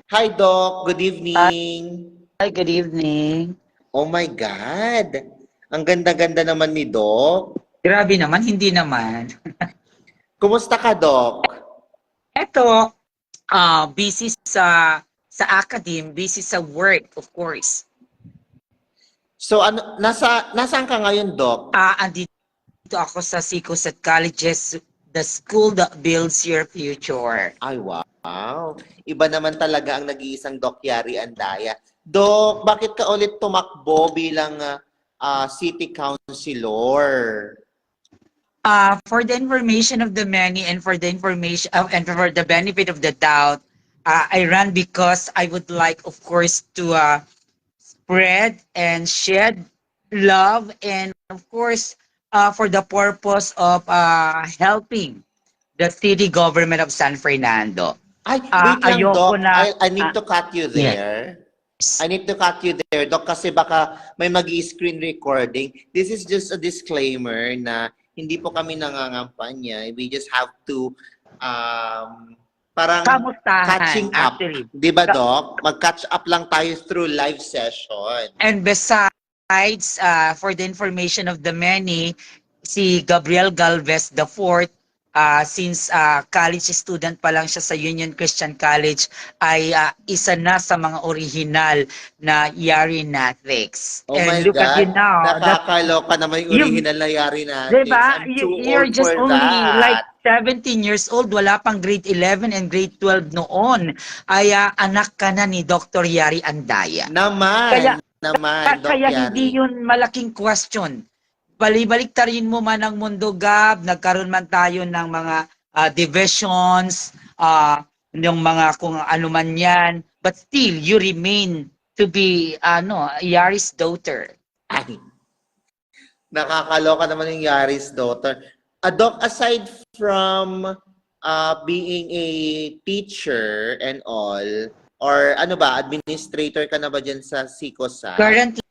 Hi, Doc. Good evening. Hi, good evening. Oh my God. Ang ganda-ganda naman ni Doc. Grabe naman, hindi naman. Kumusta ka, Doc? Eto, busy sa academe, busy sa work, of course. So, nasaan ka ngayon, Doc? Andito ako sa Sikos at Colleges, the school that builds your future. Ay, wow. Iba naman talaga ang nag-iisang Doc Yari Andaya. Doc, bakit ka ulit tumakbo bilang city councilor? For the information of the many and for the information and for the benefit of the doubt, I ran because I would like, of course, to spread and shed love and of course for the purpose of helping the city government of San Fernando. Ay, wait lang, Ayoko Doc. na I need to cut you yes. there. I need to cut you there, Doc, kasi baka may mag-i-screen recording. This is just a disclaimer na hindi po kami nangangampanya. We just have to parang Kamustahan catching up. actually. Di ba, Doc? Mag-catch up lang tayo through live session. And besides, for the information of the many, si Gabriel Galvez IV, since college student pa lang siya sa Union Christian College, ay isa na sa mga original na Yari Natics. Oh And my look at you God. now. Nakakaloka naman yung original na yari natin. Diba? I'm too You're old just for only like that. 17 years old, wala pang grade 11 and grade 12 noon. Ay anak ka na ni Dr. Yari Andaya. Kaya Naman, Doc kaya Yari. hindi yun malaking question. Balik-tarin mo man ang mundo, Gab, nagkaroon man tayo ng mga divisions, yung mga kung ano man yan, but still, you remain to be, Yari's daughter. Ay, nakakaloka naman yung Yari's daughter. Doc, aside from being a teacher and all, or ano ba, administrator ka na ba dyan sa SICOSA? Currently,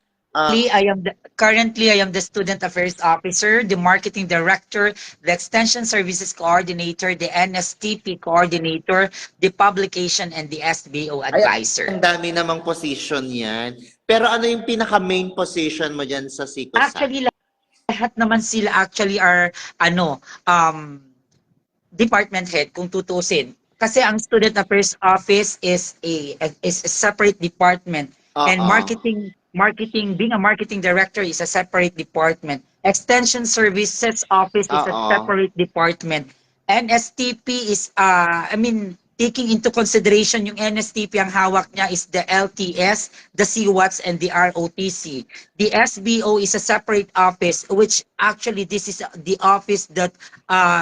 I am the Student Affairs Officer, the Marketing Director, the Extension Services Coordinator, the NSTP Coordinator, the Publication, and the SBO Advisor. Ay, ang dami namang position yan. Pero ano yung pinaka-main position mo dyan sa SICOSA? Actually, lahat naman sila actually are, department head kung tutusin. Kasi ang Student Affairs Office is a separate department. And being a marketing director is a separate department. Extension Services Office is a separate department. NSTP is, taking into consideration yung NSTP, ang hawak niya is the LTS, the CWATS, and the ROTC. The SBO is a separate office, which actually this is the office that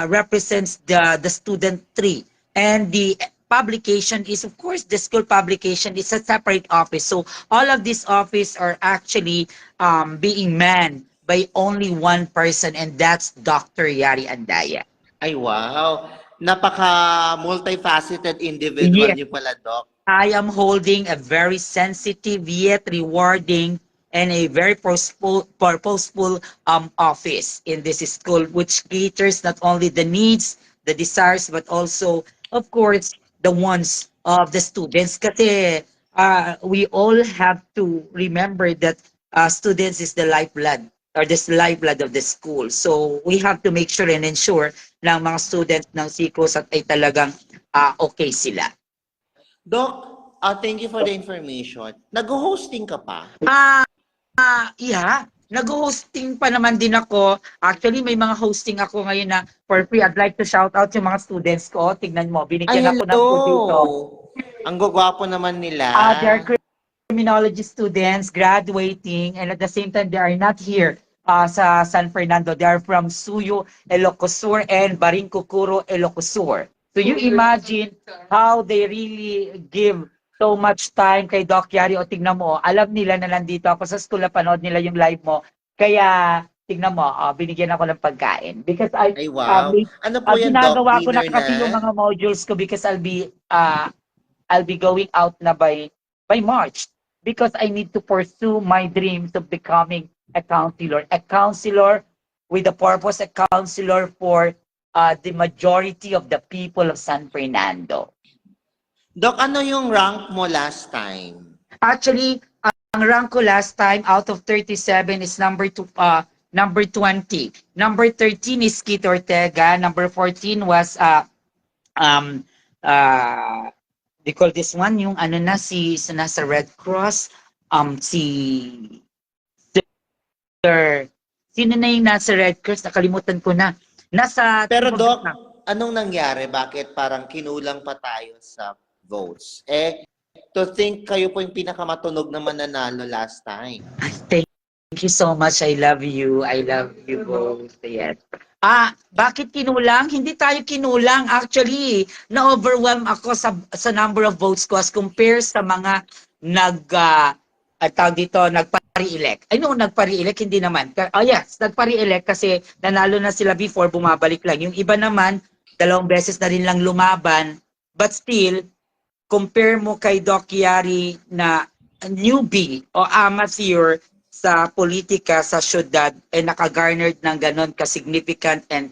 represents the student tree. And the publication is, of course, the school publication is a separate office. So all of these offices are actually being manned by only one person, and that's Dr. Yari Andaya. Ay, wow. Napaka-multifaceted individual niyo pala, Doc. I am holding a very sensitive yet rewarding and a very purposeful office in this school, which caters not only the needs, the desires, but also, of course, the wants of the students. Kasi we all have to remember that students is the lifeblood or this lifeblood of the school. So we have to make sure and ensure na ang mga students ng SICOS at ay talagang okay sila. Doc, thank you for the information. Nag-hosting ka pa? Yeah. Nag-hosting pa naman din ako. Actually, may mga hosting ako ngayon na for free. I'd like to shout out yung mga students ko. Tignan mo, binigyan ako ng food dito. Ang gagwapo naman nila. They're criminology students graduating and at the same time, they are not here sa San Fernando. They are from Suyo, Ilocos and Baringkukuro, Ilocos. So you imagine how they really give so much time kay Doc Yari. O tignan mo, alam nila na nandito ako sa school na panood nila yung live mo. Kaya tignan mo, binigyan ako ng pagkain. Because Ay, wow. Ano po yan, Doc? ginagawa ko na Dinner kasi na? yung mga modules ko because I'll be going out na by March because I need to pursue my dreams of becoming a counselor with the purpose, a counselor for the majority of the people of San Fernando. Doc, ano yung rank mo last time? Actually, ang rank ko last time out of 37 is number 20. Number 13 is Kit Ortega. Number 14 was um uh they call this one yung ano na si nasa Red Cross si Sir sino na yung nasa Red Cross, nakalimutan ko na, nasa Pero Team of the Doc, Camp. anong nangyari? Bakit parang kinulang pa tayo sa votes? To think kayo po yung pinakamatunog na mananalo last time. Thank you so much. I love you. I love you both. Yes. Bakit kinulang? Hindi tayo kinulang. Actually, na-overwhelm ako sa number of votes ko as compared sa mga tawag dito, nagpa-re-elect. I know, nagpa-re-elect, hindi naman. Oh yes, nagpa-re-elect kasi nanalo na sila before, bumabalik lang. Yung iba naman, 2 beses na rin lang lumaban. But still, compare mo kay Doc Yari na newbie o amateur sa politika sa syudad ay nakagarnered ng ganon ka-significant and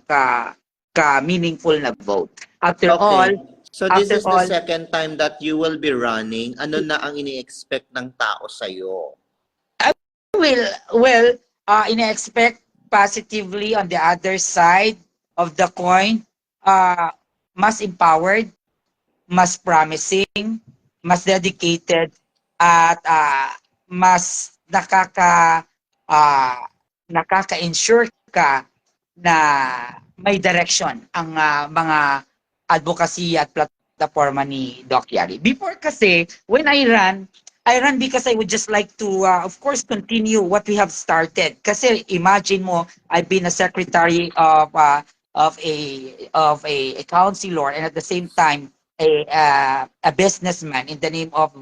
ka-meaningful na vote. After all, Okay. So this is the second time that you will be running. Ano na ang ini-expect ng tao sa'yo? well, ina-expect positively on the other side of the coin, mas empowered, mas promising, mas dedicated, at mas nakaka-ensure ka na may direction ang mga advocacy at plataforma ni Doc Yari. Before kasi, when I ran because I would just like to, of course, continue what we have started. Kasi imagine mo, I've been a secretary of a counselor, and at the same time a businessman in the name of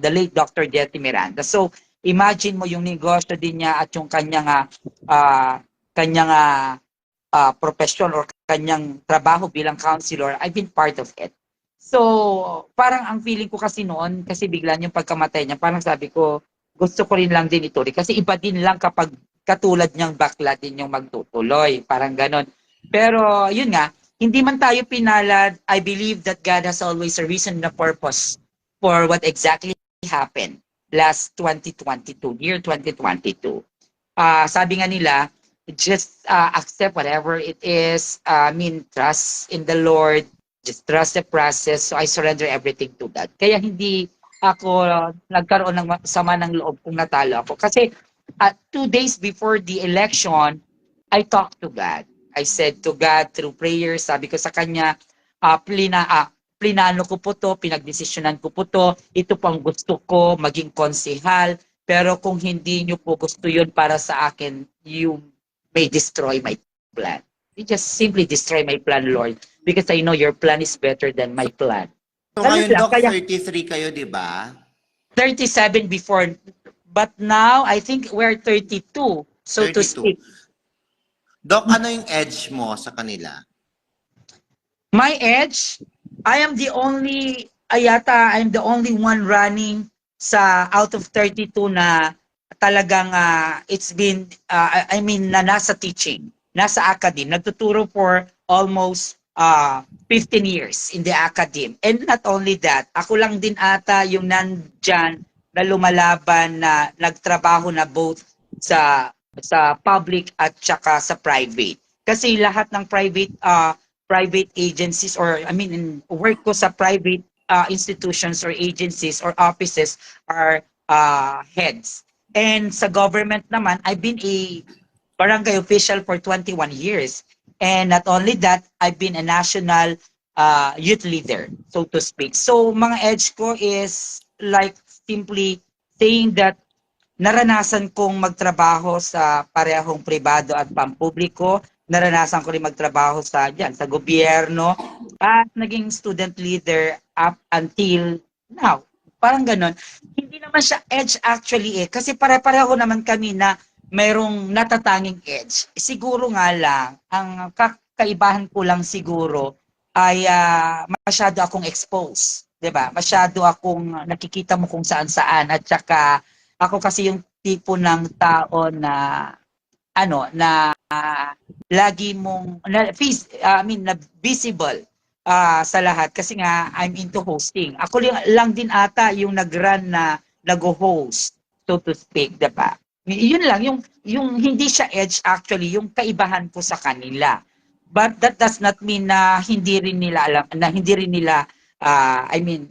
the late Dr. Jetty Miranda. So imagine mo yung negosyo din niya at yung kanyang profession or kanyang trabaho bilang counselor. I've been part of it. So parang ang feeling ko kasi noon, kasi bigla yung pagkamatay niya, parang sabi ko, gusto ko rin lang din ituloy. Kasi iba din lang kapag katulad niyang bakla din yung magtutuloy. Parang ganon. Pero yun nga, hindi man tayo pinalad, I believe that God has always a reason and a purpose for what exactly happened last 2022, year 2022. Sabi nga nila, just accept whatever it is. Trust in the Lord, just trust the process. So I surrender everything to God. Kaya hindi ako nagkaroon ng sama ng loob kung natalo ako. Kasi 2 days before the election, I talked to God. I said to God through prayers, sabi ko sa kanya, plinano ko po to, pinagdesisyonan ko po to, ito pang gusto ko, maging konsehal, pero kung hindi nyo po gusto yun para sa akin, you may destroy my plan. You just simply destroy my plan, Lord, because I know your plan is better than my plan. So ngayon, Doc, Kaya 33 kayo, di ba? 37 before, but now I think we're 32, so 32. to speak. Doc, ano yung edge mo sa kanila? My edge, I'm the only one running sa out of 32 na talagang it's been, na nasa teaching, nasa academe. Nagtuturo for almost 15 years in the academe. And not only that, ako lang din ata yung nandyan na lumalaban na nagtrabaho na both sa public at saka sa private. Kasi lahat ng private agencies or work ko sa private institutions or agencies or offices are heads. And sa government naman, I've been a barangay official for 21 years. And not only that, I've been a national youth leader, so to speak. So mga edge ko is like simply saying that naranasan kong magtrabaho sa parehong pribado at pampubliko. Naranasan ko rin magtrabaho sa gobyerno at naging student leader up until now. Parang ganon. Hindi naman siya edge actually kasi pare-pareho naman kami na mayroong natatanging edge. Siguro nga lang, ang kakaibahan ko lang siguro ay masyado akong exposed. 'Di ba? Masyado akong nakikita mo kung saan-saan at saka ako kasi yung tipo ng tao na lagi mong na visible sa lahat kasi nga I'm into hosting. Ako lang din ata yung nag-run na nag-host, so to speak, 'di ba? Yun lang yung hindi siya edge actually, yung kaibahan ko sa kanila. But that does not mean na hindi rin nila alam na hindi rin nila I mean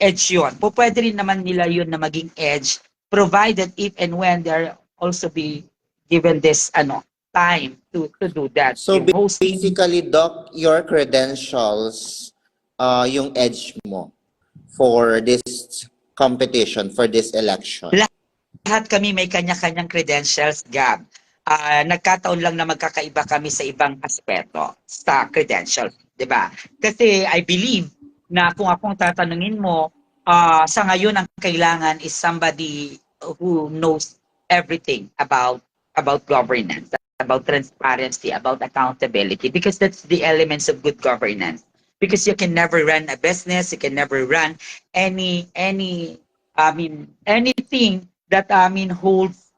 edge yun. Pwede rin naman nila yun na maging edge provided if and when they're also be given this time to do that. So Yung hosting, basically, Doc, your credentials, yung edge mo for this competition, for this election. lahat kami may kanya-kanyang credentials, Gab. Nagkataon lang na magkakaiba kami sa ibang aspeto sa credentials, 'di ba? Kasi I believe na kung akong tatanungin mo, sa ngayon ang kailangan is somebody who knows everything about governance, about transparency, about accountability, because that's the elements of good governance. Because you can never run a business, you can never run any anything that holds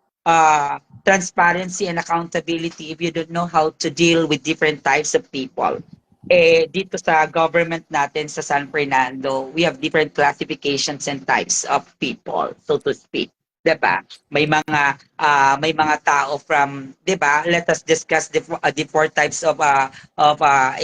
transparency and accountability if you don't know how to deal with different types of people. Dito sa government natin sa San Fernando, we have different classifications and types of people, so to speak. 'Di ba? May mga tao from, 'di ba? Let us discuss the four types of a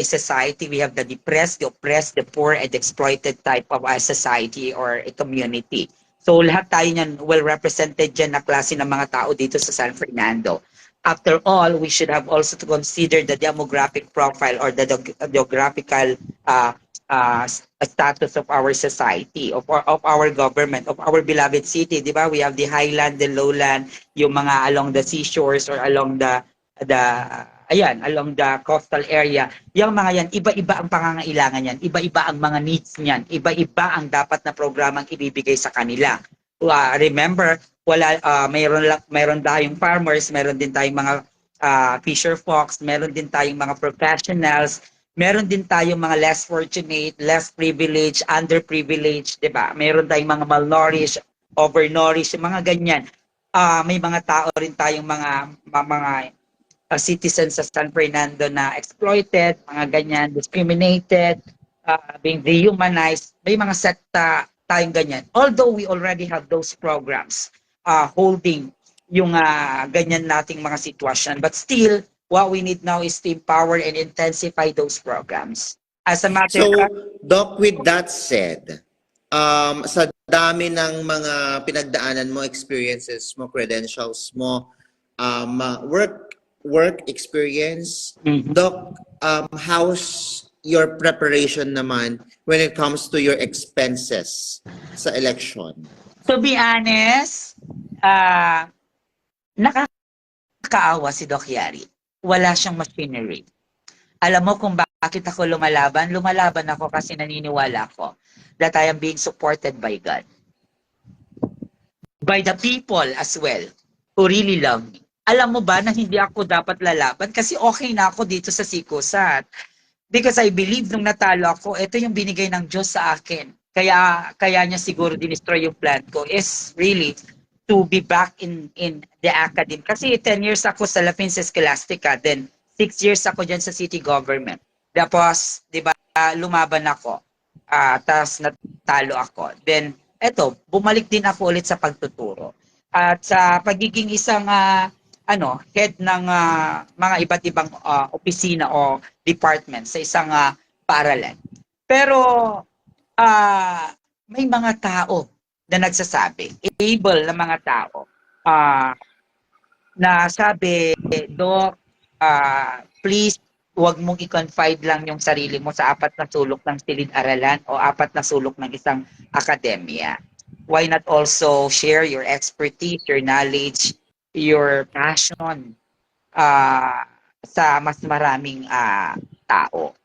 society. We have the depressed, the oppressed, the poor, and the exploited type of a society or a community. So lahat tayo niyan well represented dyan na klase ng mga tao dito sa San Fernando. After all, we should have also to consider the demographic profile or the geographical status of our society, of our government, of our beloved city. Di ba? We have the highland, the lowland, yung mga along the seashores or along the along the coastal area. Yung mga yan, iba-iba ang pangangailangan yan, iba-iba ang mga needs niyan, iba-iba ang dapat na programang ibibigay sa kanila. Remember, mayroon tayong farmers, mayroon din tayong mga fisher folks, meron din tayong mga professionals, meron din tayong mga less fortunate, less privileged, underprivileged, 'di ba? Meron tayong mga malnourished, overnourished, mga ganyan. May mga tao rin tayong mga citizens sa San Fernando na exploited, mga ganyan, discriminated, being dehumanized. May mga sekta tayong ganyan. Although we already have those programs holding yung ganyan nating mga sitwasyon. But still, what we need now is to empower and intensify those programs. As a matter So, of Doc, with that said, sa dami ng mga pinagdaanan mo, experiences mo, credentials mo, work experience, Mhm. Doc, how's your preparation naman when it comes to your expenses sa election? To be honest, uh, nakakaawa si Doc Yari. Wala siyang machinery. Alam mo kung bakit ako lumalaban? Lumalaban ako kasi naniniwala ko that I am being supported by God. By the people as well who really love me. Alam mo ba na hindi ako dapat lalaban kasi okay na ako dito sa Sikosat. Because I believe nung natalo ako, ito yung binigay ng Diyos sa akin. Kaya niya siguro dinestroy yung plan ko is really to be back in the academy. Kasi 10 years ako sa La Princess Scholastica, then 6 years ako dyan sa city government. Tapos, di ba, lumaban ako. Tapos natalo ako. Then, eto, bumalik din ako ulit sa pagtuturo. At sa pagiging isang head ng mga iba't ibang opisina o department sa isang paaralan. Pero may mga tao na nagsasabi, able na mga tao, na sabi, Doc, please, huwag mong i-confide lang yung sarili mo sa apat na sulok ng silid-aralan o apat na sulok ng isang akademya. Why not also share your expertise, your knowledge, your passion sa mas maraming tao?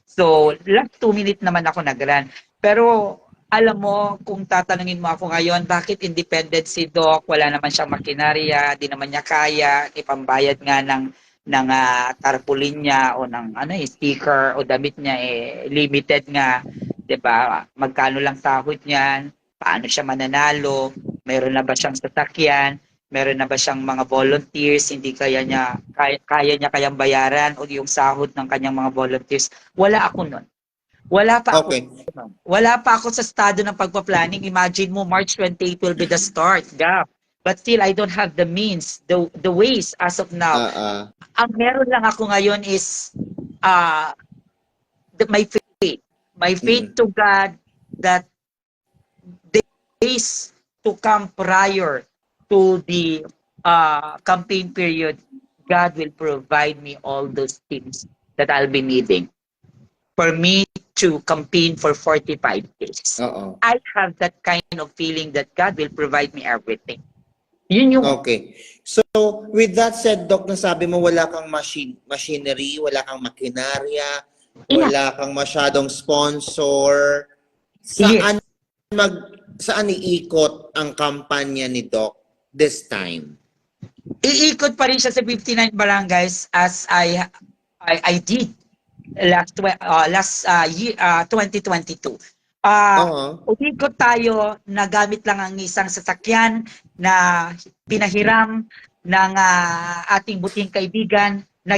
So, last 2 minutes naman ako nag-run. Pero, alam mo, kung tatanungin mo ako ngayon, bakit independent si Doc? Wala naman siyang makinarya, di naman niya kaya, ipambayad nga ng tarpaulin niya o ng sticker o damit niya limited nga, 'di ba? Magkano lang sahod niyan? Paano siya mananalo? Mayroon na ba siyang sasakyan? Meron na ba siyang mga volunteers? Hindi kaya niya kayang bayaran o yung sahod ng kanyang mga volunteers? Wala ako nun. Wala pa ako. Okay. Wala pa ako sa estado ng pagpa-planning. Imagine mo, March 28 will be the start, gap. But still, I don't have the means, the ways as of now. Ang meron lang ako ngayon is my faith. My faith to God that days to come prior to the campaign period, God will provide me all those things that I'll be needing for me to campaign for 45 days. I have that kind of feeling that God will provide me everything. Yun yung... Okay. So, with that said, Doc, nasabi mo wala kang machinery, wala kang makinarya, wala kang masyadong sponsor. Saan saan iikot ang kampanya ni Doc this time? Iikot pa rin siya sa 59 barangays as I did last year 2022. Umikot tayo na gamit lang ang isang sasakyan na pinahiram ng ating buting kaibigan, na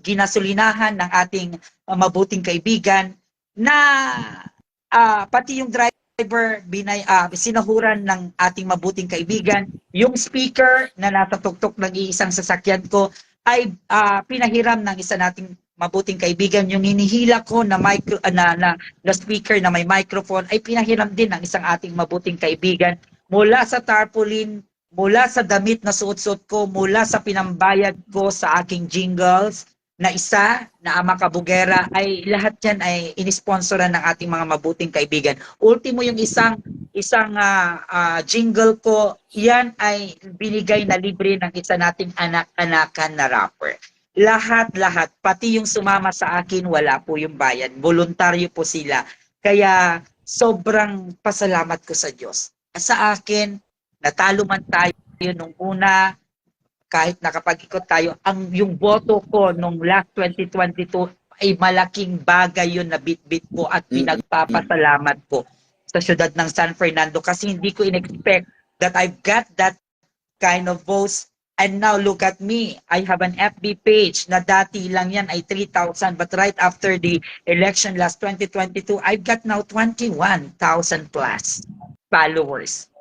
ginasolinahan ng ating mabuting kaibigan, na pati yung driver sinahuran ng ating mabuting kaibigan. Yung speaker na nasa tuktok ng isang sasakyan ko ay pinahiram ng isa nating mabuting kaibigan. Yung hinihila ko na speaker na may microphone ay pinahiram din ng isang ating mabuting kaibigan. Mula sa tarpaulin, mula sa damit na suot-suot ko, mula sa pinambayad ko sa aking jingles na isa na Ama Kabugera, ay lahat yan ay inisponsoran ng ating mga mabuting kaibigan. Ultimo yung isang jingle ko, yan ay binigay na libre ng isa nating anak-anakan na rapper. Lahat, pati yung sumama sa akin, wala po yung bayad. Voluntaryo po sila. Kaya sobrang pasalamat ko sa Diyos. Sa akin, natalo man tayo nung una, kahit nakapag-ikot tayo, yung boto ko nung last 2022 ay malaking bagay yun na bit-bit ko at pinagpapasalamat ko sa syudad ng San Fernando kasi hindi ko in-expect that I've got that kind of votes. And now look at me, I have an FB page na dati lang yan ay 3,000, but right after the election last 2022, I've got now 21,000 plus followers.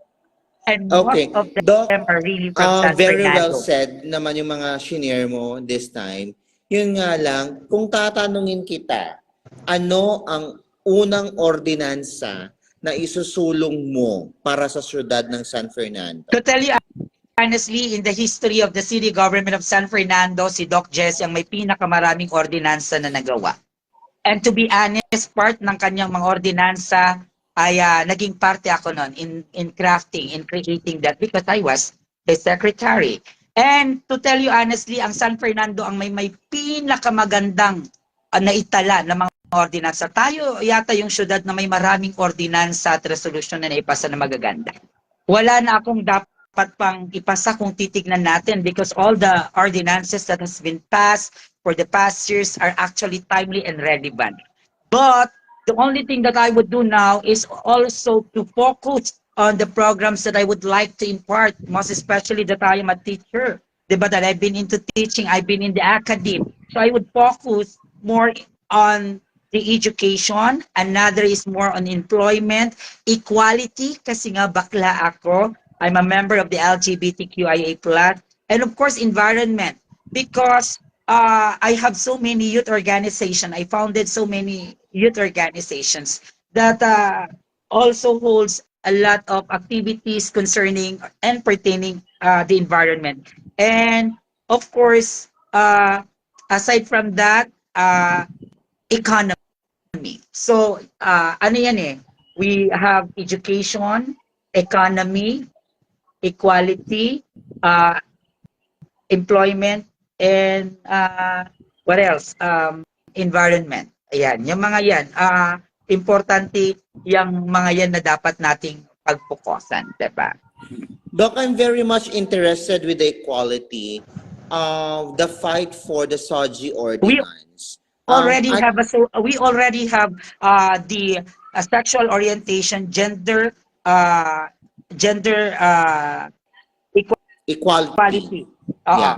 And most of them are really from San very Fernando. Well said naman yung mga shinare mo this time. Yun nga lang, kung tatanungin kita, ano ang unang ordinansa na isusulong mo para sa syudad ng San Fernando? To tell you honestly, in the history of the city government of San Fernando, si Doc Jess ang may pinakamaraming ordinansa na nagawa. And to be honest, part ng kanyang mga ordinansa ay naging parte ako nun in crafting, in creating that because I was the secretary. And to tell you honestly, ang San Fernando ang may pinakamagandang naitala na mga ordinansa. Tayo yata yung syudad na may maraming ordinansa at resolution na naipasa na magaganda. Wala na akong dapat pang ipasa kung titignan natin because all the ordinances that has been passed for the past years are actually timely and relevant. But the only thing that I would do now is also to focus on the programs that I would like to impart, most especially that I am a teacher. Diba, that I've been into teaching, I've been in the academy. So I would focus more on the education. Another is more on employment, equality, kasi nga bakla ako. I'm a member of the LGBTQIA+, and of course, environment, because I have so many youth organizations. I founded so many youth organizations that also holds a lot of activities concerning and pertaining the environment. And of course, aside from that, economy. So, ano yan eh? We have education, economy, equality, employment, and what else? Environment. Ayan, yung mga yan. Importante yung mga yan na dapat nating pagpukosan, diba? Doc, I'm very much interested with the equality of the fight for the SOGI ordinance. We already have the sexual orientation, gender Equality. quality. Oo. Yeah.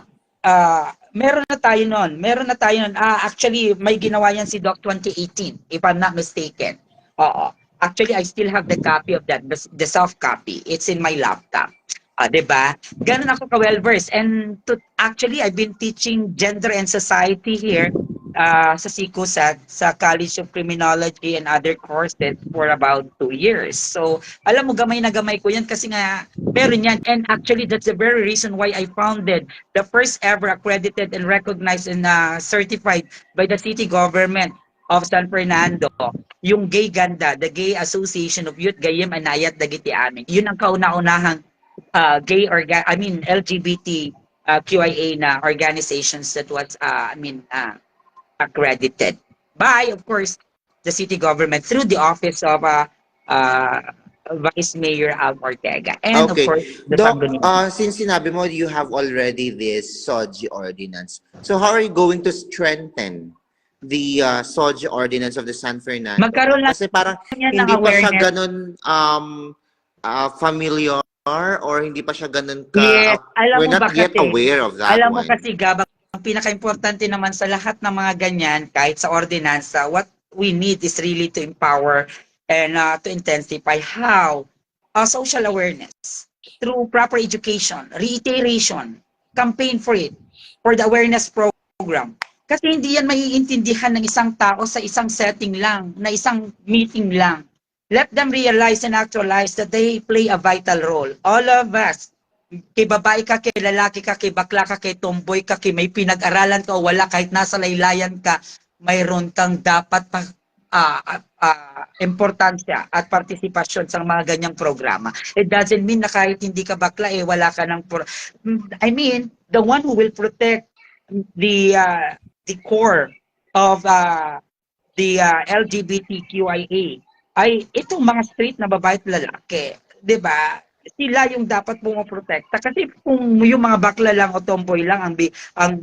Meron na tayo nun. Meron na tayo nun. Actually, may ginawa yan si Doc 2018, if I'm not mistaken. Oo. Actually, I still have the copy of that, the soft copy. It's in my laptop. 'Di ba? Ganun ako ka-well-versed. And actually, I've been teaching gender and society here sa CICUSAT, sa College of Criminology and other courses for about 2 years. So, alam mo, gamay na gamay ko yan kasi nga, meron yan. And actually, that's the very reason why I founded the first ever accredited and recognized and certified by the city government of San Fernando, yung Gay Ganda, the Gay Association of Youth Gayem Anayat Dagiti Amin. Yun ang kauna-unahang LGBT QIA na organizations that was accredited by, of course, the city government through the office of Vice Mayor Al Ortega and of Okay. course the Doc, Sangguniang. since sinabi mo you have already this SOGI ordinance, so how are you going to strengthen the SOGI ordinance of the San Fernando? Magkaroon lang Kasi parang yan ng hindi pa siya awareness. ganun familiar or hindi pa siya ganun Yes, alam we're mo ba not yet kasi, aware of that alam mo one. kasi Gab, ang pinaka-importante naman sa lahat ng mga ganyan, kahit sa ordinansa, what we need is really to empower and to intensify how social awareness through proper education, reiteration, campaign for it, for the awareness program. Kasi hindi yan maiintindihan ng isang tao sa isang setting lang, na isang meeting lang. Let them realize and actualize that they play a vital role. All of us, kay babae ka, kay lalaki ka, kay bakla ka, kay tomboy ka, kay may pinag-aralan ka o wala, kahit nasa laylayan ka, mayroon kang dapat importansya at partisipasyon sa mga ganyang programa. It doesn't mean na kahit hindi ka bakla, wala ka ng... the one who will protect the core of the LGBTQIA ay itong mga straight na babae at lalaki. 'Di ba? Sila yung dapat pumoprotekta. Kasi kung yung mga bakla lang o tomboy lang ang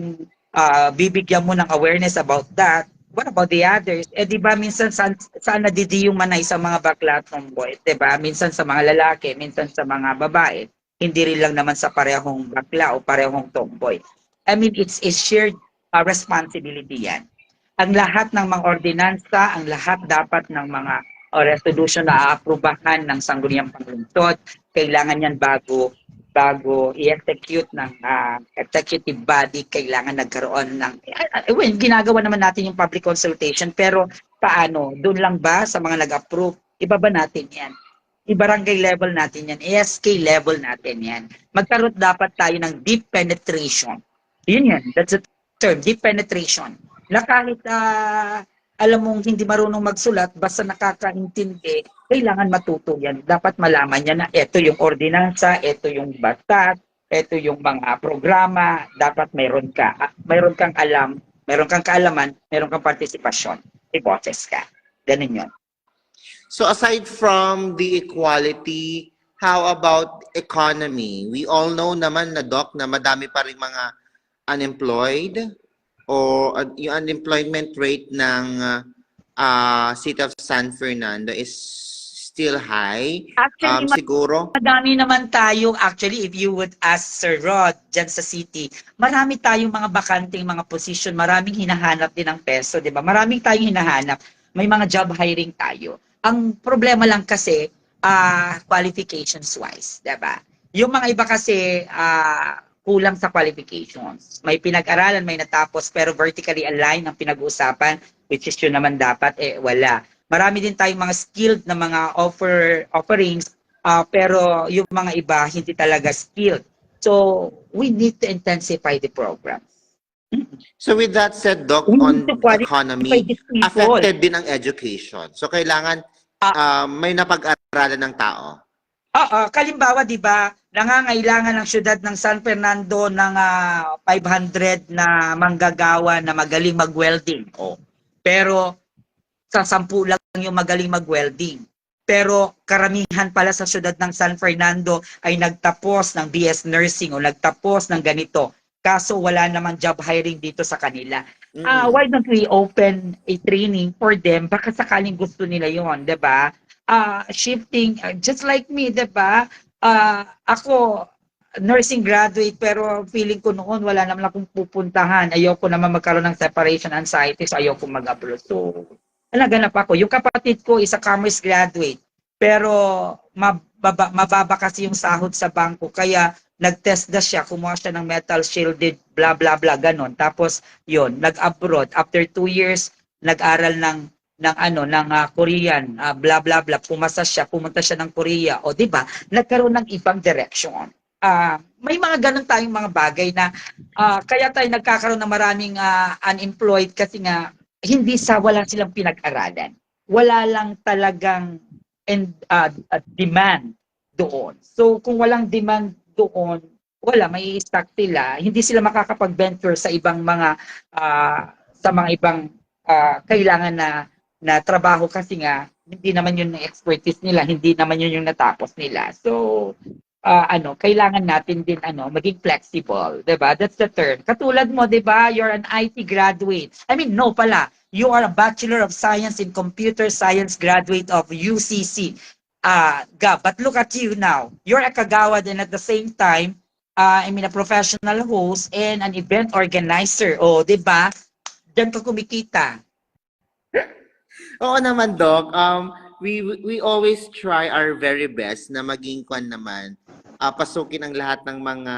bibigyan mo ng awareness about that, what about the others? Di ba minsan saan nadidiyong manay sa mga bakla at tomboy? Di ba? Minsan sa mga lalaki, minsan sa mga babae. Hindi rin lang naman sa parehong bakla o parehong tomboy. It's a shared responsibility yan. Ang lahat ng mga ordinansa, ang lahat dapat ng mga resolution na aaprubahan ng Sangguniang Panglungsod, kailangan yan bago i-execute ng executive body, kailangan nagkaroon ng ginagawa naman natin yung public consultation, pero paano? Doon lang ba sa mga nag-approve? Iba ba natin yan? I-barangay level natin yan, ASK level natin yan. Magkaroon dapat tayo ng deep penetration. Yun yan, that's the term, deep penetration. Na kahit alam mong hindi marunong magsulat, basta nakakaintindi, kailangan matuto yan. Dapat malaman niya na ito yung ordinansa, ito yung batas, ito yung mga programa, dapat mayroon kang alam, mayroon kang kaalaman, mayroon kang partisipasyon, iboses ka. Ganun yun. So aside from the equality, how about economy? We all know naman na, Doc, na madami pa rin mga unemployed, o yung unemployment rate ng City of San Fernando is still high. Actually, siguro madami naman tayo, actually, if you would ask Sir Rod dyan sa city, marami tayong mga bakanting mga position, maraming hinahanap din ng peso, di ba? Maraming tayong hinahanap. May mga job hiring tayo. Ang problema lang kasi, qualifications wise, di ba? Yung mga iba kasi, kulang sa qualifications. May pinag-aralan, may natapos, pero vertically aligned ang pinag-uusapan, which is yun naman dapat, wala. Marami din tayong mga skilled na mga offerings, pero yung mga iba, hindi talaga skilled. So, we need to intensify the program. So with that said, Doc, on economy, affected din ang education. So kailangan may napag-aralan ng tao. Kalimbawa, di ba, nangangailangan ng syudad ng San Fernando ng 500 na manggagawa na magaling mag-welding. Pero sa 10 lang yung magaling mag-welding. Pero karamihan pala sa syudad ng San Fernando ay nagtapos ng BS Nursing o nagtapos ng ganito. Kaso wala namang job hiring dito sa kanila. Why don't we open a training for them? Baka sakaling gusto nila yon, di ba? Shifting, just like me, diba? Ako, nursing graduate, pero feeling ko noon wala naman akong pupuntahan. Ayoko naman magkaroon ng separation anxiety, so ayoko mag-abroad. So, naganap ako. Yung kapatid ko is a commerce graduate, pero mababa kasi yung sahod sa bangko. Kaya nag-test na siya, kumuha siya ng metal shielded, blah, blah, blah, ganon. Tapos, yun, nag-abroad. After 2 years, nag-aral ng Korean, blah, blah, blah. Pumunta siya ng Korea. O, di ba? Nagkaroon ng ibang direction. May mga ganun tayong mga bagay na kaya tayo nagkakaroon ng maraming unemployed kasi nga wala silang pinag-aralan. Wala lang talagang demand doon. So kung walang demand doon, may stock sila. Hindi sila makakapag-venture sa ibang mga kailangan na trabaho kasi nga hindi naman yun yung expertise nila, hindi naman yun yung natapos nila. So kailangan natin din maging flexible, 'di ba? That's the term. Katulad mo, 'di ba? You're an IT graduate. I mean, no pala. You are a Bachelor of Science in Computer Science graduate of UCC. Gab, but look at you now. You're a kagawad and at the same time, a professional host and an event organizer. Oh, 'di ba? Diyan ka kumikita. Oo naman, Doc. We always try our very best na maging kwan naman. Pasukin ang lahat ng mga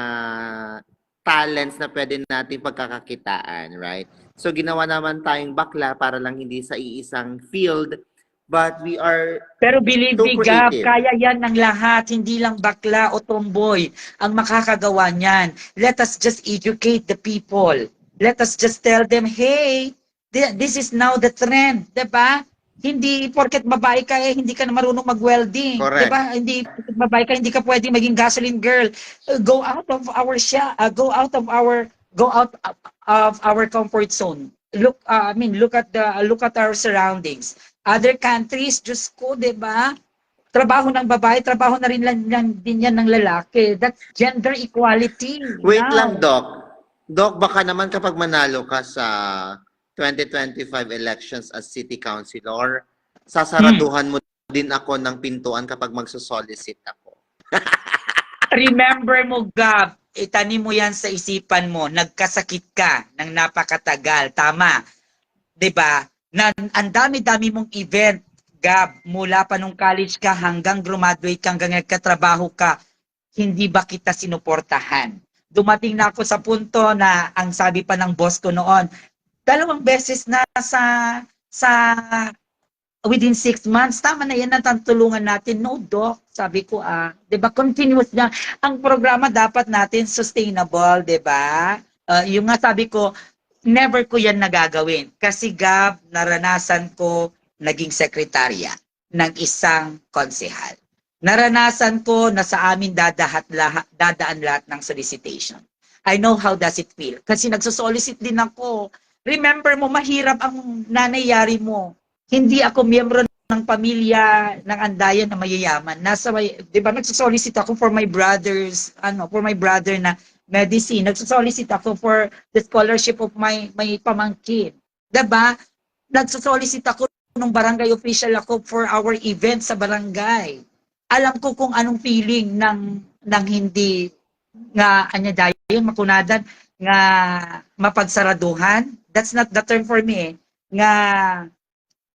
talents na pwede natin pagkakakitaan, right? So ginawa naman tayong bakla para lang hindi sa iisang field, but we are Pero believe so me, Gab, creative. kaya yan ng lahat. Hindi lang bakla o tomboy ang makakagawa niyan. Let us just educate the people. Let us just tell them, hey, this is now the trend. Diba? Hindi porket babae ka hindi ka na marunong mag-welding. Correct. Diba? Hindi porket babae ka hindi ka pwedeng maging gasoline girl. Go out of our comfort zone. Look look at our surroundings. Other countries, Diyos ko, di ba? Trabaho ng babae, trabaho na rin din yan ng lalaki. That's gender equality. Wait now. lang, Doc. Doc, baka naman kapag manalo ka sa 2025 elections as city councilor, sasaraduhan mo din ako ng pintuan kapag magsosolicit ako. Remember mo, Gab, itanim mo yan sa isipan mo, nagkasakit ka ng napakatagal. Tama. 'Di ba? Ang dami-dami mong event, Gab, mula pa nung college ka hanggang graduate ka, hanggang nagkatrabaho ka, hindi ba kita sinuportahan? Dumating na ako sa punto na ang sabi pa ng boss ko noon, 2 beses na sa within 6 months, tama na yan, natutulungan natin. No, Doc, sabi ko, 'di ba, continuous na. Ang programa dapat natin sustainable, 'di ba? Yung nga sabi ko, never ko yan nagagawin. Kasi Gab, naranasan ko naging sekretarya ng isang konsehal. Naranasan ko na sa amin dadaan lahat ng solicitation. I know how does it feel. Kasi nagsosolicit din ako. Remember mo, mahirap ang nangyayari mo. Hindi ako miyembro ng pamilya ng andayan na mayayaman. Di ba, nagsosolicit ako for my brother na medicine. Nagsosolicit ako for the scholarship of my pamangkin. Diba? Nagsosolicit ako nung barangay official ako for our event sa barangay. Alam ko kung anong feeling ng hindi nga dayon makunadan nga mapagsaraduhan. That's not the term for me. Nga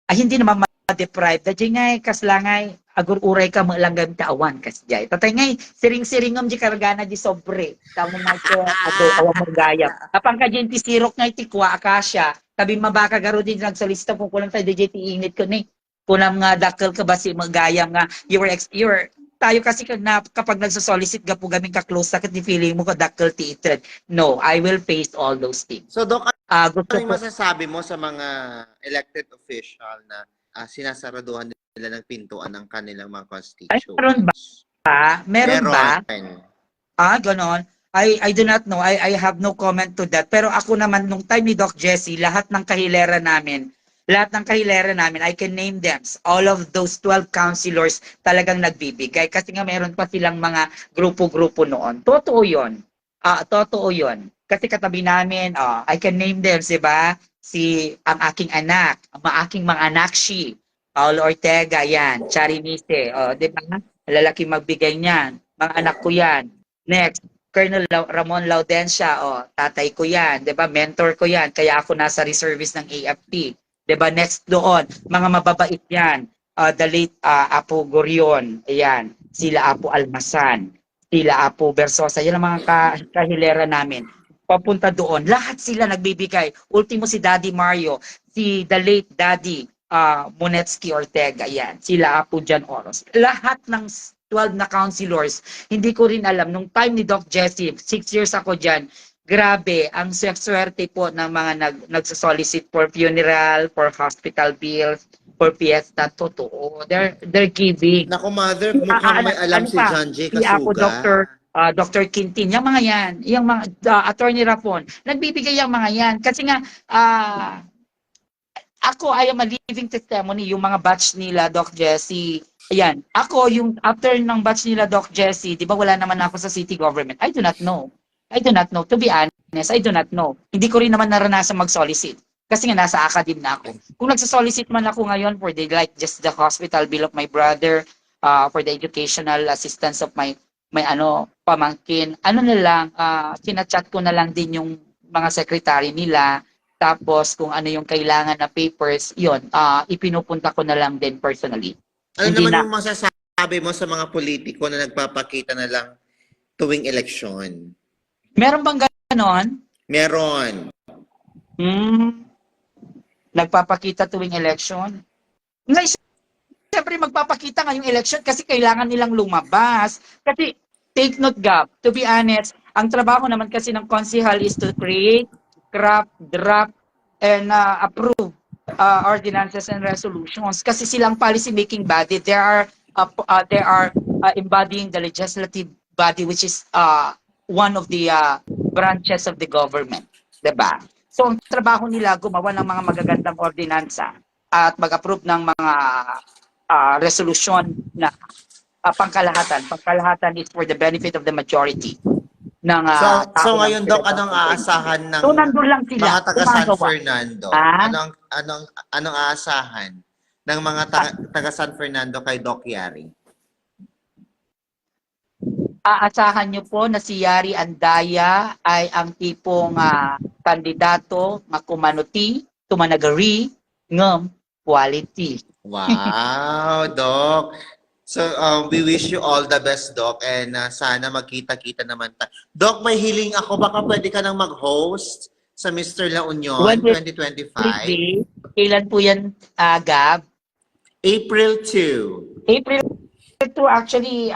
hindi naman ma-deprive. Dadya ngay kaslangay agur uray ka malanggam taawan kasjay. Tatay ngay siring-siringom di kargana di sobre. Tamo nga ko awang magayap. Apang ka ti sirok ngay tikwa akasya. Tabi mabaka garo din nagsolista kung kulang tayo DJ ti init ko ni. Kunam nga dakkel ka ba si magayam nga you're tayo kasi kapag nagsosolicit ka po gaming ka-close sakit ni feeling mo ka dakkel ti itred. No, I will face all those things. So, Doc, gusto ano yung ko masasabi mo sa mga elected official na sinasaraduhan nila ng pintuan ng kanilang mga constituents? meron ba? Meron ba? Ganon. I do not know. I have no comment to that. Pero ako naman, nung time ni Doc Jessie, lahat ng kahilera namin, I can name them. All of those 12 councilors talagang nagbibigay. Kasi nga meron pa silang mga grupo-grupo noon. Totoo yun. Totoo yun. Kasi katabi namin, I can name them, diba? Ang aking anak, aking mga anakshi, Paulo Ortega, yan. Charinise, diba? Lalaki magbigay niyan. Mga anak ko yan. Next, Ramon Laudencia, tatay ko yan, 'di ba? Mentor ko yan, kaya ako nasa reservist ng AFP. 'Di ba? Next doon, mga mababait yan. The late Apo Gorion, ayan, sila Apo Almasan, sila Apo Bersosa, yan ang mga kahilera namin. Papunta doon, lahat sila nagbibigay. Ultimo si Daddy Mario, si the late Daddy Monetsky Ortega, yan, sila Apo Jan Oros. Lahat ng 12 na councilors, hindi ko rin alam, nung time ni Doc Jessie, 6 years ako dyan, grabe, ang swerte po ng mga nagsosolicit for funeral, for hospital bills, for fiesta, totoo. They're giving. Naku, mother, mukhang may alam si John J. Si ako, Kasuga. Dr. Quintin, yung mga yan, yung mga Attorney Rafon, nagbibigay yung mga yan. Kasi nga, ako, I am a living testimony, yung mga batch nila, Doc Jessie. Ayan, ako, yung after ng batch nila, Doc Jessie, di ba wala naman ako sa city government? I do not know. I do not know. To be honest, I do not know. Hindi ko rin naman naranasan mag-solicit. Kasi nga, nasa academe na ako. Kung nagsasolicit man ako ngayon for just the hospital bill of my brother, for the educational assistance of my pamangkin, na lang, sinachat ko na lang din yung mga secretary nila, tapos kung ano yung kailangan na papers, yun, ipinupunta ko na lang din personally. Ano naman yung masasabi mo sa mga politiko na nagpapakita na lang tuwing eleksyon? Meron bang ganon? Meron. Nagpapakita tuwing election? Ngayon, siyempre magpapakita ngayong election kasi kailangan nilang lumabas. Kasi, take note, Gab, to be honest, ang trabaho naman kasi ng konsehal is to create, craft, draft, and approve ordinances and resolutions. Kasi silang policy-making body, they are embodying the legislative body, which is one of the branches of the government. Diba? So, ang trabaho nila, gumawa ng mga magagandang ordinansa at mag-approve ng mga resolution na pangkalahatan. Pangkalahatan is for the benefit of the majority. So ngayon, Doc, anong aasahan ng mga taga San Fernando? Anong aasahan ng mga taga San Fernando kay Doc Yari? Aasahan niyo po na si Yari Andaya ay ang tipong kandidato nga kumanuti, tumanagari, ngem, quality. Wow, Doc. So, we wish you all the best, Doc, and sana magkita-kita naman tayo. Doc, may hiling ako. Baka pwede ka nang mag-host sa Mr. La Union 2025. Kailan po yan, Gab? April 2. April 2, actually,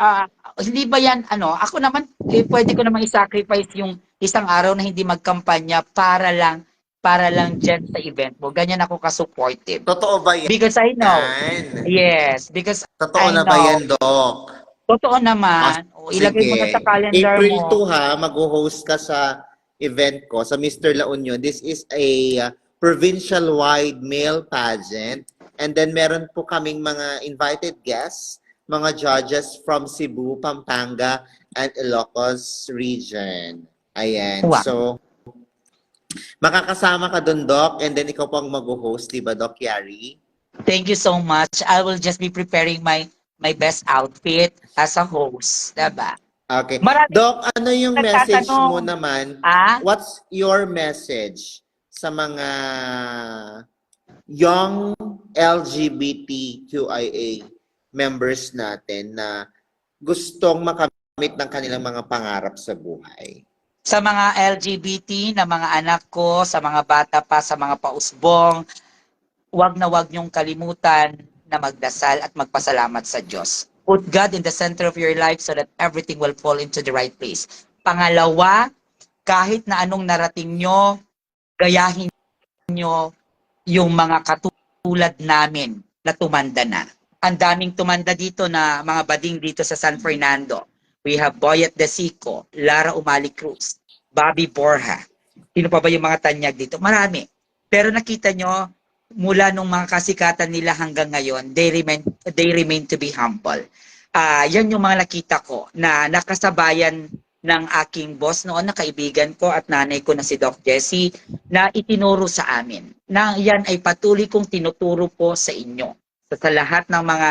hindi ba yan, ako naman, pwede ko namang i-sacrifice yung isang araw na hindi magkampanya para lang dyan sa event mo. Ganyan ako ka-supportive. Totoo ba yan? Because I know. Yes, because Totoo na ba yan, Doc? Totoo naman. Ilagay mo na sa calendar April mo. 2 ha, mag-host ka sa event ko, sa Mr. La Union. This is a provincial-wide male pageant. And then meron po kaming mga invited guests, mga judges from Cebu, Pampanga, and Ilocos region. Ayan. Wow. So, makakasama ka dun, Doc, and then ikaw po ang mag-host, diba, Doc Yari? Thank you so much. I will just be preparing my best outfit as a host. Diba? Okay. Maraming Doc, ano yung message mo nagtatanong. naman? What's your message sa mga young LGBTQIA members natin na gustong makamit ng kanilang mga pangarap sa buhay? Sa mga LGBT na mga anak ko, sa mga bata pa, sa mga pausbong, wag niyong kalimutan na magdasal at magpasalamat sa Diyos. Put God in the center of your life so that everything will fall into the right place. Pangalawa, kahit na anong narating nyo, gayahin nyo yung mga katulad namin na tumanda na. Ang daming tumanda dito na mga bading dito sa San Fernando. We have Boyet De Sico, Lara Umali Cruz, Bobby Borja. Sino pa ba yung mga tanyag dito? Marami. Pero nakita nyo, mula nung mga kasikatan nila hanggang ngayon, they remain to be humble. Yan yung mga nakita ko na nakasabayan ng aking boss noon, na kaibigan ko at nanay ko na si Doc Jessie, na itinuro sa amin. Na yan ay patuloy kong tinuturo po sa inyo. Sa lahat ng mga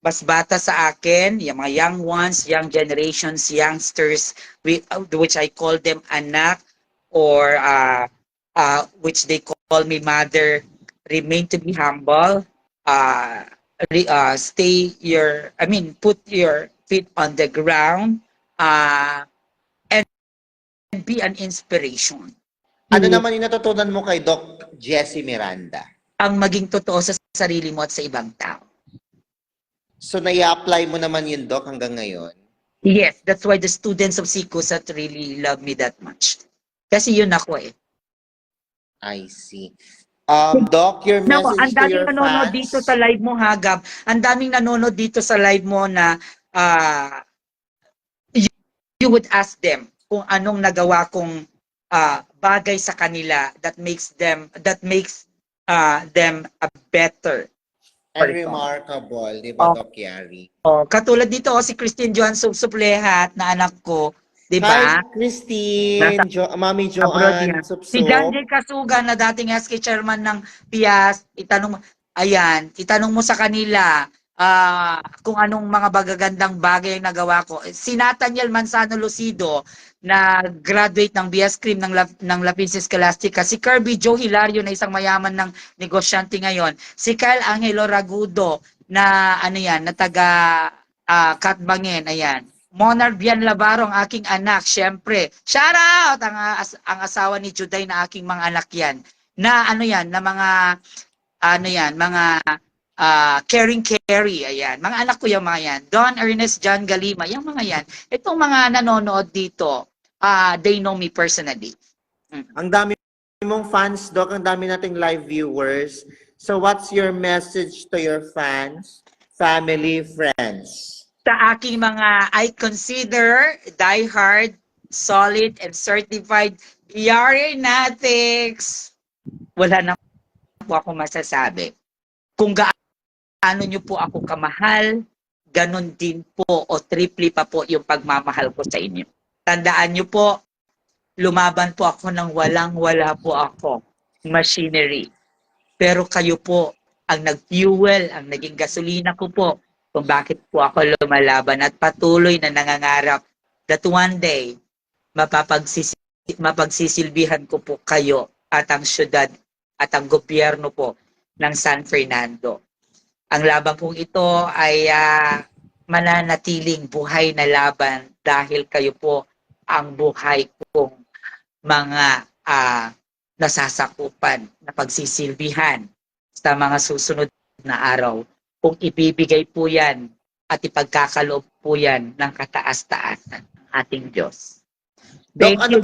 mas bata sa akin, yung mga young ones, young generations, youngsters, which I call them anak, or which they call me mother, remain to be humble, put your feet on the ground, and be an inspiration. Ano naman yung natutunan mo kay Doc Jessie Miranda? Ang maging totoo sa sarili mo at sa ibang tao. So, nai-apply mo naman yun, Doc, hanggang ngayon? Yes, that's why the students of CICUSAT really love me that much. Kasi yun ako eh. I see. Doc, your No, message ang to daming your nanonood dito fans? sa live mo, Hagab. Ang daming nanonood dito sa live mo na you would ask them kung anong nagawa kong bagay sa kanila that makes them a better And person. remarkable, di ba, Oh. Doc Yari? Oh, katulad dito si Christine Joan Suplehat na anak ko, 'di Hi, ba? Christine, Mami Abroad Joanne, yan. Si John Supsup. J. Kasuga na dating SK chairman ng PIAS, itanong mo sa kanila kung anong mga bagagandang bagay ang nagawa ko. Si Nathaniel Manzano Lucido na graduate ng BS Cream ng Lapinsis Scholastica. Si Kirby Joe Hilario na isang mayaman ng negosyante ngayon. Si Kyle Angelo Ragudo na na taga Katbangin, ayan. Monar Bian Labaro, ang aking anak, syempre. Shout out! Ang asawa ni Juday na aking mga anak yan. Na mga caring carry, ayan. Mga anak ko yung mga yan. Don Ernest John Galima, yung mga yan. Itong mga nanonood dito, they know me personally. Ang dami mong fans, Doc. Ang dami nating live viewers. So, what's your message to your fans, family, friends? Sa aking mga, I consider diehard, solid, and certified Yari Natics. Wala na po ako masasabi. Kung gaano nyo po ako kamahal, ganun din po o triple pa po yung pagmamahal ko sa inyo. Tandaan nyo po, lumaban po ako ng walang-wala po ako. Machinery. Pero kayo po ang nag-fuel, ang naging gasolina ko po kung bakit po ako lumalaban at patuloy na nangangarap that one day mapagsisilbihan ko po kayo at ang syudad at ang gobyerno po ng San Fernando. Ang laban pong ito ay mananatiling buhay na laban dahil kayo po ang buhay kong mga nasasakupan na pagsisilbihan sa mga susunod na araw. Kung ibibigay po yan at ipagkakaloob po yan ng kataas-taasan ng ating Diyos. Doc, Thank you,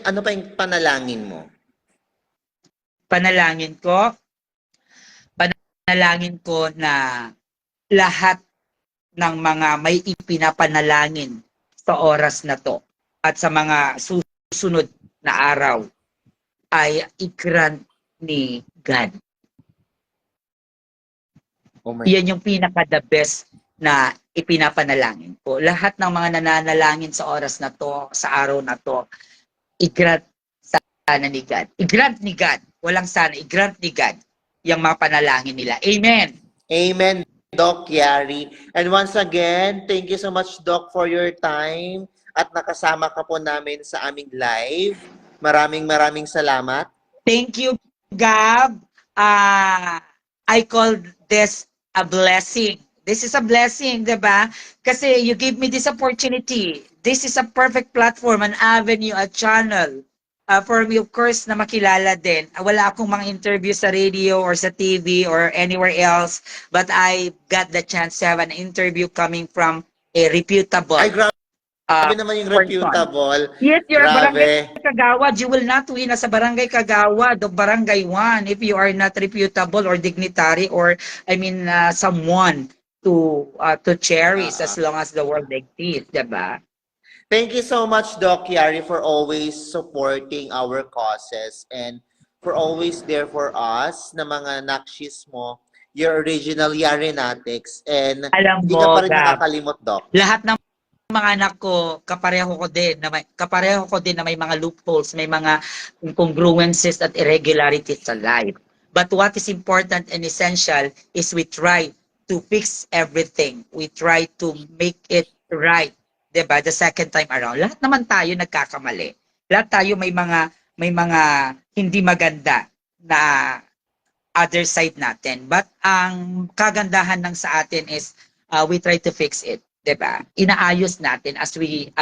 ano pa yung panalangin mo? Panalangin ko na lahat ng mga may ipinapanalangin sa oras na to at sa mga susunod na araw ay i-grant ni God. Yan yung pinaka-the best na ipinapanalangin ko. Lahat ng mga nananalangin sa oras na to, sa araw na to, i-grant sana ni God. I-grant ni God. Walang sana, i-grant ni God yung mga panalangin nila. Amen. Amen, Doc Yari. And once again, thank you so much, Doc, for your time at nakasama ka po namin sa aming live. Maraming salamat. Thank you, Gab. I call this a blessing. This is a blessing, diba? Kasi you give me this opportunity. This is a perfect platform, an avenue, a channel for me, of course, na makilala din. Wala akong mga interview sa radio or sa TV or anywhere else, but I got the chance to have an interview coming from a reputable Ay, grabe naman yung reputable. Yes, you're Grabe. a barangay kagawad. You will not win as a barangay kagawad of barangay 1 if you are not reputable or dignitary or, someone to cherish as long as the world exists, diba? Thank you so much, Doc Yari, for always supporting our causes and for always there for us na mga nakshis mo, your original Yarinatics, and Alam hindi mo, ka pa rin Gab, nakakalimot, Doc. lahat ng mga anak ko, kapareho ko din na may mga loopholes, may mga incongruences at irregularities sa life. But what is important and essential is we try to fix everything. We try to make it right, 'di ba? The second time around. Lahat naman tayo nagkakamali. Lahat tayo may mga hindi maganda na other side natin. But ang kagandahan ng sa atin is we try to fix it, 'di ba? Inaayos natin as we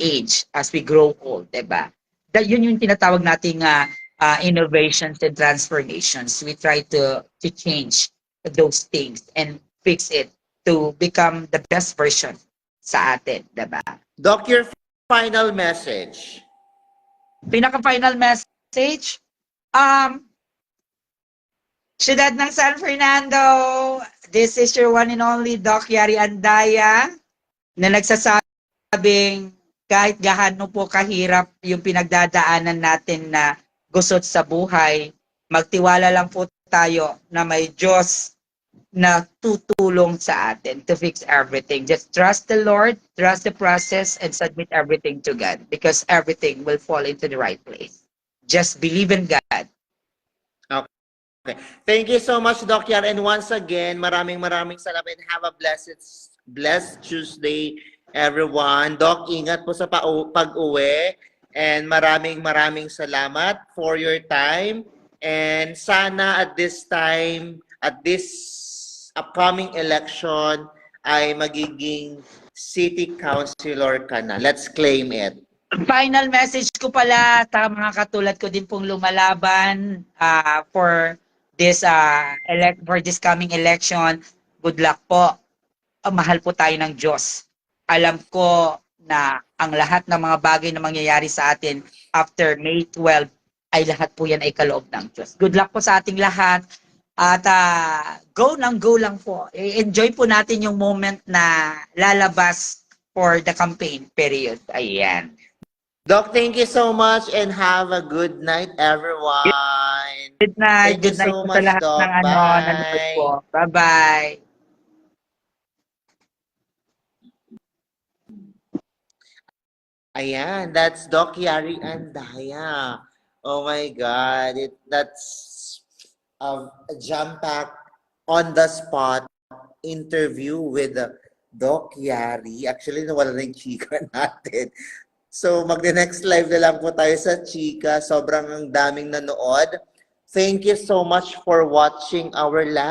age, as we grow old, 'di ba? Yun yung tinatawag nating innovations and transformations. We try to change those things and fix it to become the best version sa atin, 'di ba? Doc, your final message. Pinaka-final message, Ciudad ng San Fernando, this is your one and only Doc Yari Andaya na nagsasabing kahit gaano po kahirap yung pinagdadaanan natin na gusot sa buhay, magtiwala lang po tayo na may Diyos na tutulong sa atin to fix everything. Just trust the Lord, trust the process, and submit everything to God because everything will fall into the right place. Just believe in God. Okay. Thank you so much, Doc Yar. And once again, maraming salamat and have a blessed Tuesday, everyone. Doc, ingat po sa pag-uwi. And maraming salamat for your time. And sana at this time, at this upcoming election, ay magiging city councilor ka na. Let's claim it. Final message ko pala sa mga katulad ko din pong lumalaban for this coming election. Good luck po. Mahal po tayo ng Diyos. Alam ko na ang lahat ng mga bagay na mangyayari sa atin after May 12 ay lahat po yan ay kaloob ng Diyos. Good luck po sa ating lahat. At go lang po. Enjoy po natin yung moment na lalabas for the campaign period. Ayan. Doc, thank you so much and have a good night, everyone. Good night. Thank you Good night so po much, sa lahat Doc. ng nanonood po. Bye-bye. Ayan, that's Doc Yari Andaya. Oh my God, that's a jam-packed, on-the-spot interview with Doc Yari. Actually, nawala na yung chika natin. So, mag-next live na lang po tayo sa chika. Sobrang ang daming nanood. Thank you so much for watching our live.